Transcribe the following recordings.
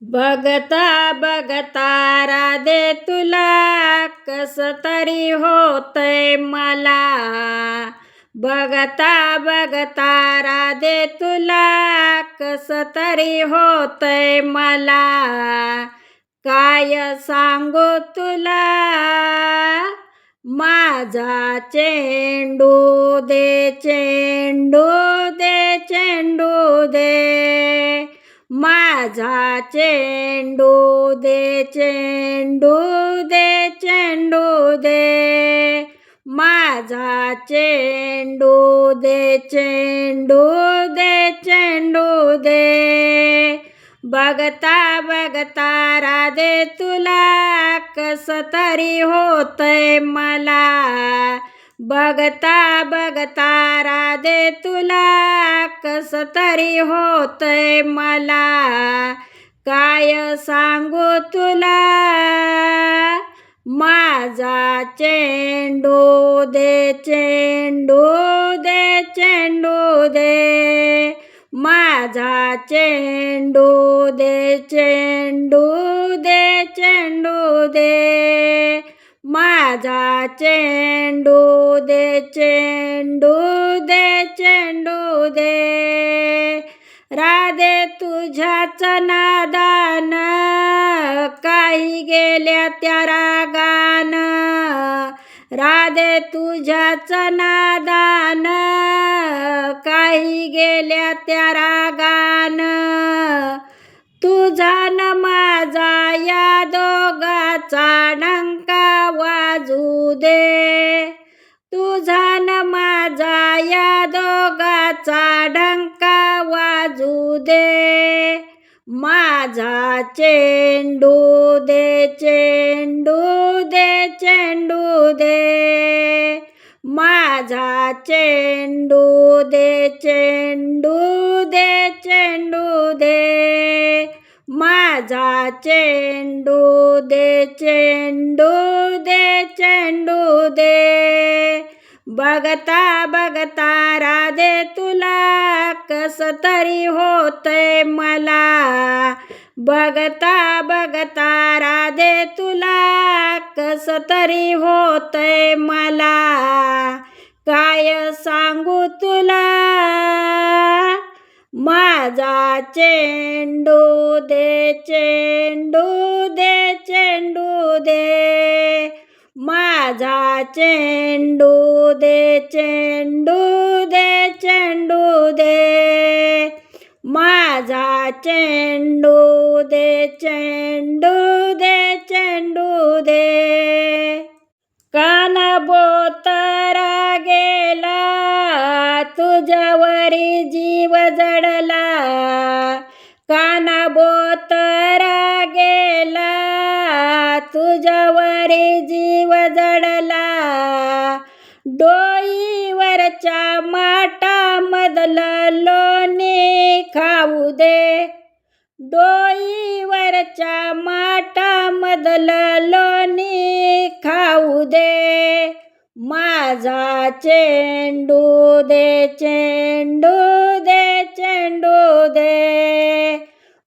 बघता बघता राधे तुला कस तरी होतय मला. बघता बघता राधे तुला कस तरी होतय मला. काय सांगू तुला माझा चेंडू दे, चेंडू दे, चेंडू दे. माझा चेंडू दे, चेंडू दे, चेंडू दे. माझा चेंडू दे, चेंडू दे, चेंडू दे. बघता बघता राधे तुला कस तरी होतय मला. बघता बघता राधे तुला कस तरी होतय मला. काय सांगू तुला माझा चेंडू दे, चेंडू दे, चेंडू दे. माझा चेंडू दे, चेंडू दे, चेंडू दे. माझा चेंडू दे, चेंडू दे, चेंडू दे. राधे तुझ्याच नादान काही गेल्या त्या रागान. राधे तुझ्याच नादान काही गेल्या त्या रागान. तुझा न माझा या दोघाचा डंका वाजू दे. तुझा न माझा या दोघाचा डंका वाजू दे. माझा चेंडू दे, चेंडू दे, चेंडू दे. माझा चेंडू दे, चेंडू दे, चेंडू दे. माझा चेंडू दे, चेंडू दे, चेंडू दे. बघता बघता राधे तुला कस तरी होतय मला. बघता बघता राधे तुला कस तरी होतय मला. काय सांगू तुला माझा चेंडू दे, चेंडू दे, चेंडू दे. माझा चेंडू दे, चेंडू दे, चेंडू दे. माझा चेंडू दे, चेंडू दे, चेंडू दे. कानबोतरा गेला तुझ्यावरी जीव जडला. कानबोतरा गेला तुझ्यावरी जीव जडला. डोईवरच्या माठामधलं लोणी खाऊ दे. डोईवरच्या माठामधलं लोणी खाऊ दे. माझा चेंडू दे, चेंडू दे, चेंडू दे.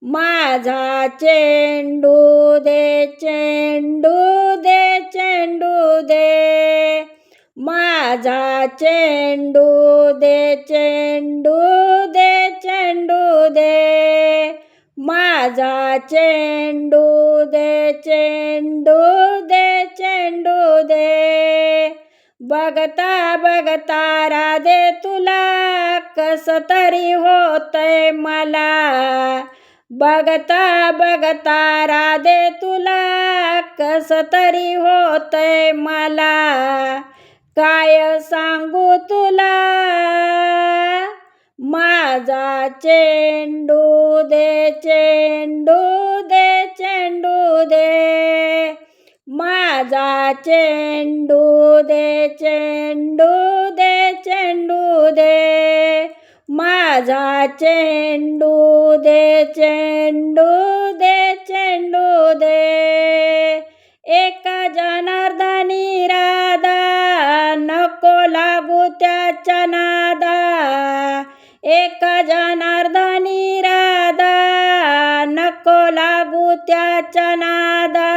माझा चेंडू दे, चेंडू दे, चेंडू दे. माझा चेंडू दे, चेंडू दे, चेंडू दे. माझा चेंडू दे, चेंडू दे, चेंडू दे. बघता बघता राधे तुला कस तरी होतय मला. बघता बघता राधे तुला कस तरी होतय मला. काय सांगू तुला माझा चेंडू दे, चेंडू दे, चेंडू दे. माझा चेंडू दे, चेंडू दे, चेंडू दे. माझा चेंडू दे, चेंडू दे, चेंडू दे. एका जनार्दनी राधा नको लागू त्याच्या नादा. एका जनार्दनी राधा नको लागू लागू त्याच्या नादा,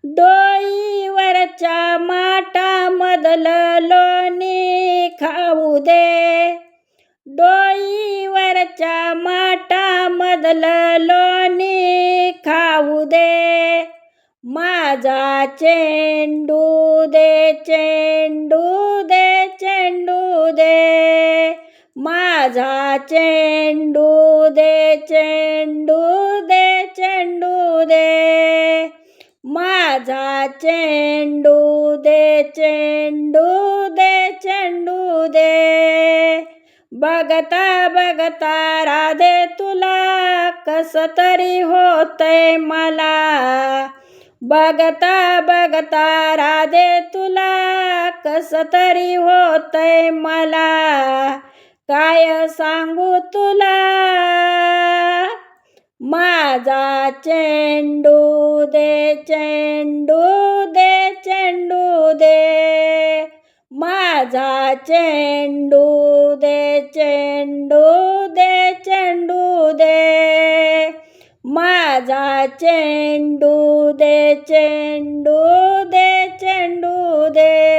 डोईवरच्या माठामधलं लोणी खाऊ दे, डोईवरच्या माठामधलं लोणी खाऊ दे. माझा चेंडू दे, चेंडू दे, चेंडू दे. माझा चेंडू दे, चेंडू दे, चेंडू दे. माझा चेंडू दे, चेंडू दे, चेंडू दे. बघता बघता राधे तुला कसं तरी होतंय मला, बघता बघता राधे तुला कसं तरी होतंय मला. काय सांगू तुला, माझा चेंडू दे, चेंडू दे, चेंडू दे. माझा चेंडू दे, चेंडू दे, चेंडू दे. माझा चेंडू दे, चेंडू दे, चेंडू दे.